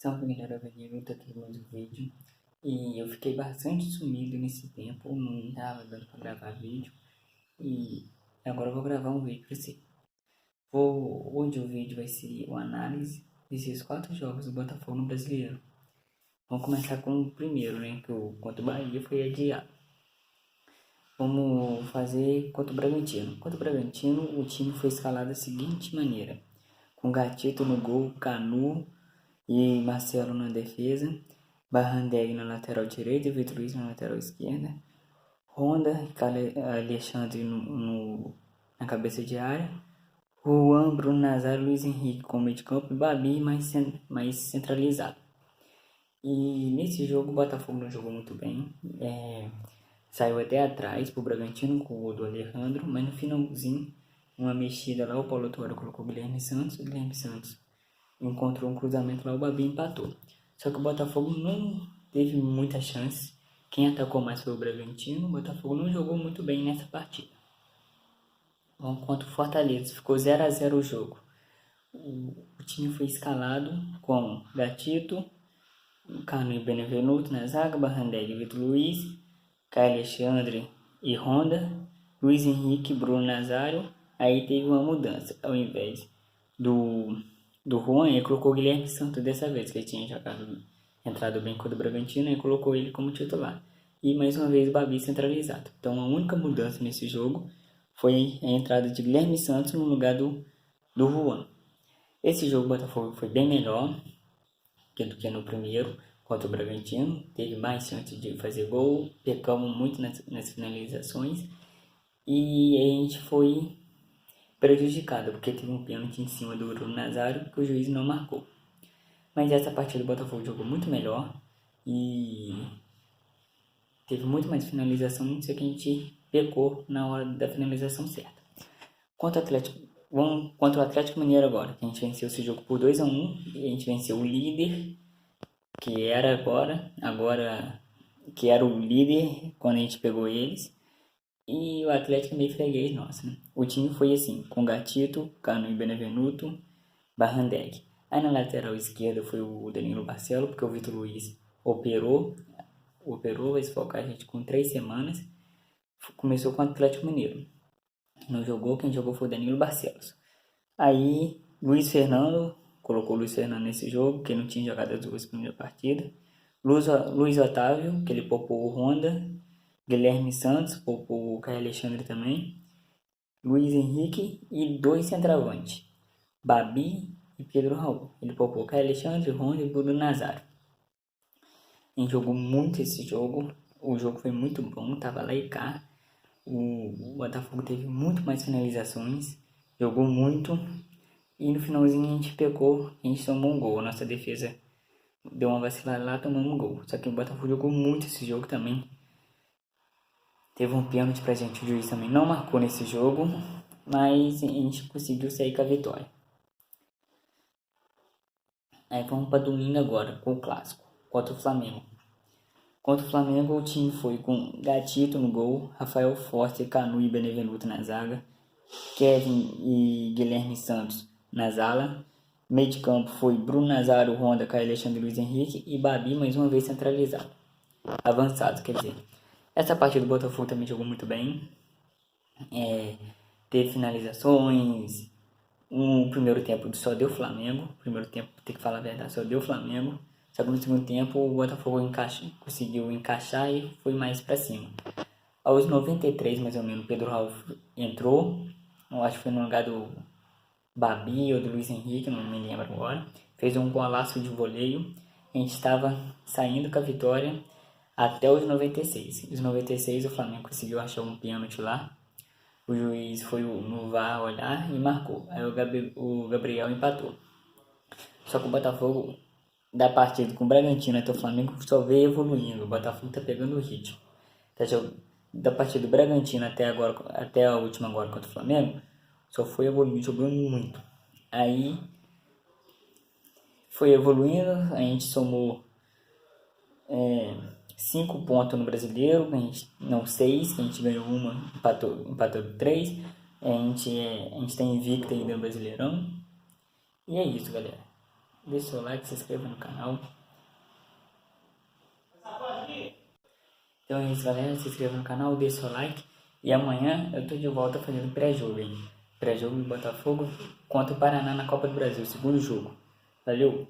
Salve galera, bem-vindo aqui mais um vídeo. E eu fiquei bastante sumido nesse tempo, não estava dando para gravar vídeo. E agora eu vou gravar um vídeo para você. Hoje o vídeo vai ser uma análise desses 4 jogos do Botafogo no Brasileiro. Vamos começar com o primeiro, né, que o contra o Bahia foi adiado. Vamos fazer contra o Bragantino. Contra o Bragantino, o time foi escalado da seguinte maneira: com Gatito no gol, Canu e Marcelo na defesa, Barrandeg na lateral direita e Vitor Luiz na lateral esquerda, Honda e Alexandre na cabeça de área, Juan, Bruno Nazário, Luiz Henrique com meio de campo e Babi mais centralizado. E nesse jogo o Botafogo não jogou muito bem, saiu até atrás pro Bragantino com o gol do Alejandro, mas no finalzinho, uma mexida lá, o Paulo Tuori colocou o Guilherme Santos encontrou um cruzamento lá, o Babi empatou. Só que o Botafogo não teve muita chance. Quem atacou mais foi o Bragantino. O Botafogo não jogou muito bem nessa partida. Vamos contra o Fortaleza. Ficou 0-0 o jogo. O time foi escalado com Gatito, Cano e Benevenuto na zaga, Barrandeg, Vitor Luiz, Caio Alexandre e Honda, Luiz Henrique, Bruno Nazário. Aí teve uma mudança. Ao invés do Juan, ele colocou o Guilherme Santos dessa vez, que ele tinha entrado bem contra o Bragantino, e colocou ele como titular. E mais uma vez o Babi centralizado. Então a única mudança nesse jogo foi a entrada de Guilherme Santos no lugar do Juan. Esse jogo o Botafogo foi bem melhor do que no primeiro contra o Bragantino. Teve mais chance de fazer gol, pecamos muito nas finalizações e a gente foi prejudicado, porque teve um pênalti em cima do Bruno Nazário que o juiz não marcou. Mas essa partida o Botafogo jogou muito melhor e teve muito mais finalização, não sei que a gente pecou na hora da finalização certa. Vamos contra o Atlético Mineiro agora, que a gente venceu esse jogo por 2-1 e a gente venceu o líder, que era que era o líder quando a gente pegou eles. E o Atlético é meio freguês nosso, né? O time foi assim, com Gatito, Cano e Benevenuto, Barrandeg. Aí na lateral esquerda foi o Danilo Barcelo, porque o Vitor Luiz operou, vai desfocar a gente com 3 semanas. Começou com o Atlético Mineiro. Não jogou, quem jogou foi o Danilo Barcelos. Aí colocou o Luiz Fernando nesse jogo, que não tinha jogado as 2 primeiras partidas. Luiz Otávio, que ele poupou o Honda. Guilherme Santos, poupou o Caio Alexandre também. Luiz Henrique e 2 centroavantes, Babi e Pedro Raul. Ele poupou o Caio Alexandre, Honda e Bruno Nazário. A gente jogou muito esse jogo. O jogo foi muito bom, tava lá e cá. O Botafogo teve muito mais finalizações, jogou muito. E no finalzinho a gente pecou, a gente tomou um gol. A nossa defesa deu uma vacilada lá, tomamos um gol. Só que o Botafogo jogou muito esse jogo também. Teve um pênalti pra gente, o juiz também não marcou nesse jogo, mas a gente conseguiu sair com a vitória. Aí vamos para domingo agora, com o clássico, contra o Flamengo. Contra o Flamengo o time foi com Gatito no gol, Rafael Forte, Canu e Benevenuto na zaga, Kevin e Guilherme Santos na ala. Meio de campo foi Bruno Nazário, Honda, Caio Alexandre, Luiz Henrique e Babi mais uma vez centralizado. Avançado, quer dizer. Essa partida do Botafogo também jogou muito bem. Teve finalizações. No primeiro tempo só deu Flamengo. Primeiro tempo, tem que falar a verdade, só deu Flamengo. Só que no segundo tempo o Botafogo conseguiu encaixar e foi mais pra cima. Aos 93 mais ou menos, o Pedro Raul entrou. Eu acho que foi no lugar do Babi ou do Luiz Henrique, não me lembro agora. Fez um golaço de voleio. A gente estava saindo com a vitória até os 96. Os 96 o Flamengo conseguiu achar um pênalti lá. O juiz foi no VAR olhar e marcou. Aí o Gabriel empatou. Só que o Botafogo, da partida com o Bragantino até o Flamengo, só veio evoluindo. O Botafogo tá pegando o ritmo. Da partida do Bragantino até a última agora contra o Flamengo, só foi evoluindo, jogando muito. Aí foi evoluindo, a gente somou 5 pontos no Brasileiro, a gente, não 6, que a gente ganhou uma, empatou 3. A gente tá invicto ainda no Brasileirão. E é isso, galera. deixe seu like, se inscreva no canal. Então é isso, galera. Se inscreva no canal, deixe seu like. E amanhã eu tô de volta fazendo pré-jogo aí. Pré-jogo do Botafogo contra o Paraná na Copa do Brasil, segundo jogo. Valeu!